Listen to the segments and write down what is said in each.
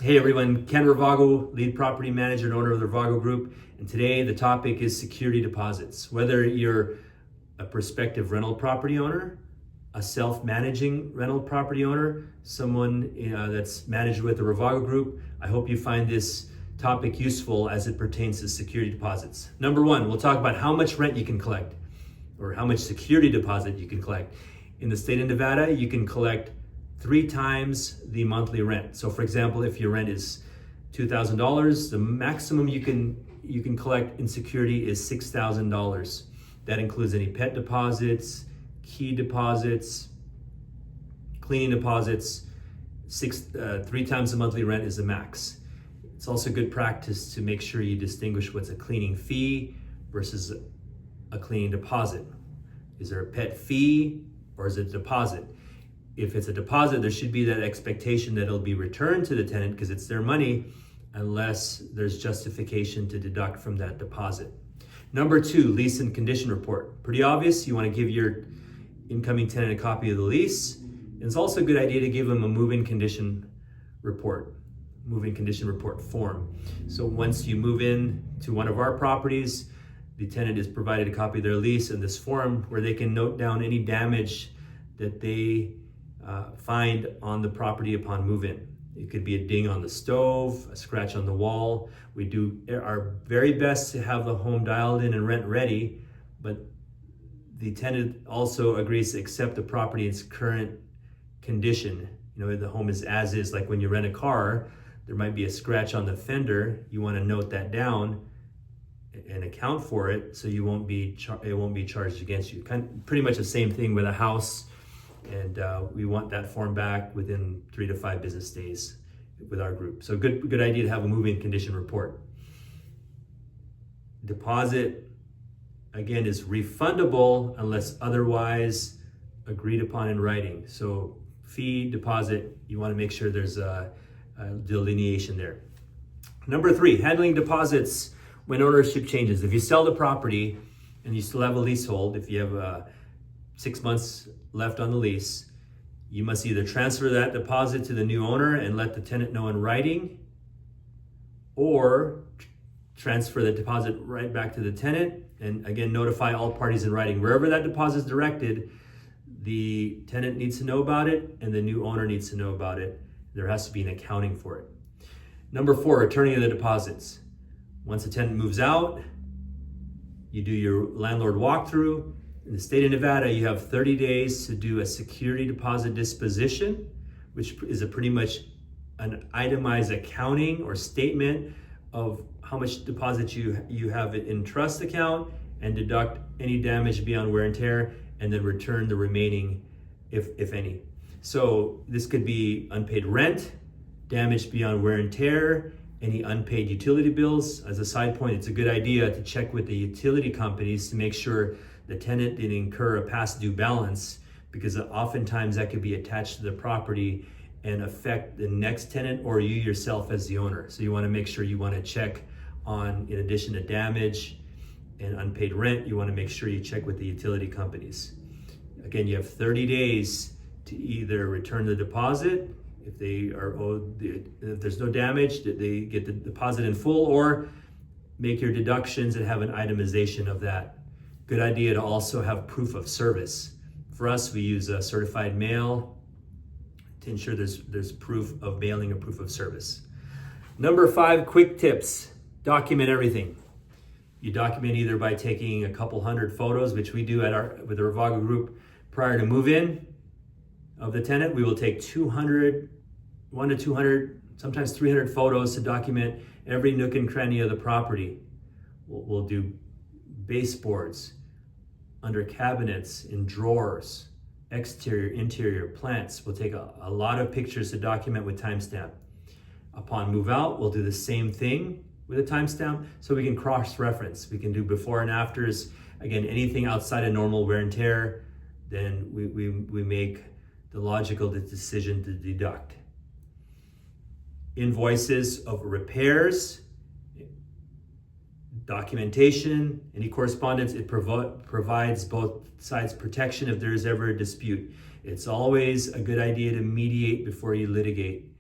Hey everyone, Ken Ravago, lead property manager and owner of the Ravago Group. And today the topic is security deposits. Whether you're a prospective rental property owner, a self-managing rental property owner, someone that's managed with the Ravago Group, I hope you find this topic useful as it pertains to security deposits. Number one, we'll talk about how much rent you can collect or how much security deposit you can collect. In the state of Nevada, you can collect 3 times the monthly rent. So for example, if your rent is $2,000, the maximum you can collect in security is $6,000. That includes any pet deposits, key deposits, cleaning deposits. 3 times the monthly rent is the max. It's also good practice to make sure you distinguish what's a cleaning fee versus a cleaning deposit. Is there a pet fee or is it a deposit? If it's a deposit, there should be that expectation that it'll be returned to the tenant because it's their money, unless there's justification to deduct from that deposit. Number 2, lease and condition report. Pretty obvious, you want to give your incoming tenant a copy of the lease. And it's also a good idea to give them a move-in condition report form. So once you move in to one of our properties, the tenant is provided a copy of their lease and this form where they can note down any damage that they find on the property upon move-in. It could be a ding on the stove, a scratch on the wall. We do our very best to have the home dialed in and rent ready, but the tenant also agrees to accept the property in its current condition. You know, the home is as is. Like when you rent a car, there might be a scratch on the fender. You want to note that down and account for it, so you won't be it won't be charged against you. Pretty much the same thing with a house. And we want that form back within 3 to 5 business days with our group. So good idea to have a move-in condition report. Deposit, again, is refundable unless otherwise agreed upon in writing. So fee, deposit, you want to make sure there's a delineation there. Number 3, handling deposits when ownership changes. If you sell the property and you still have a leasehold, if you have 6 months left on the lease, you must either transfer that deposit to the new owner and let the tenant know in writing, or transfer the deposit right back to the tenant and again notify all parties in writing. Wherever that deposit is directed, the tenant needs to know about it and the new owner needs to know about it. There has to be an accounting for it. Number 4, returning of the deposits. Once the tenant moves out, you do your landlord walkthrough. In the state of Nevada, you have 30 days to do a security deposit disposition, which is pretty much an itemized accounting or statement of how much deposit you have in trust account and deduct any damage beyond wear and tear and then return the remaining if any. So this could be unpaid rent, damage beyond wear and tear, any unpaid utility bills. As a side point, it's a good idea to check with the utility companies to make sure the tenant didn't incur a past due balance, because oftentimes that could be attached to the property and affect the next tenant or you yourself as the owner. So you want to make sure you want to check on, in addition to damage and unpaid rent, you want to make sure you check with the utility companies. Again, you have 30 days to either return the deposit if they are owed, if there's no damage, that they get the deposit in full, or make your deductions and have an itemization of that. Good idea to also have proof of service. For us, we use a certified mail to ensure there's proof of mailing and proof of service. Number 5, quick tips. Document everything. You document either by taking a couple hundred photos, which we do with the Ravago Group prior to move-in of the tenant. We will take 1 to 200, sometimes 300 photos to document every nook and cranny of the property. We'll do baseboards, under cabinets, in drawers, exterior, interior, plants. We'll take a lot of pictures to document with timestamp. Upon move out, we'll do the same thing with a timestamp so we can cross-reference. We can do before and afters. Again, anything outside of normal wear and tear, then we make the logical decision to deduct. Invoices of repairs, documentation, any correspondence, it provides both sides protection if there is ever a dispute. It's always a good idea to mediate before you litigate.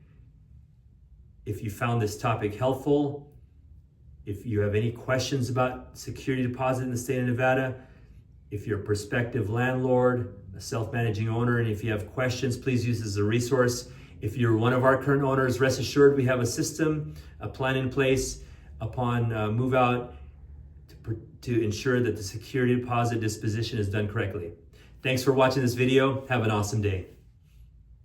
if you found this topic helpful. If you have any questions about security deposit in the state of Nevada, if you're a prospective landlord, a self-managing owner, and if you have questions, please use this as a resource. If you're one of our current owners, rest assured we have a system, a plan in place upon move out to ensure that the security deposit disposition is done correctly. Thanks for watching this video. Have an awesome day.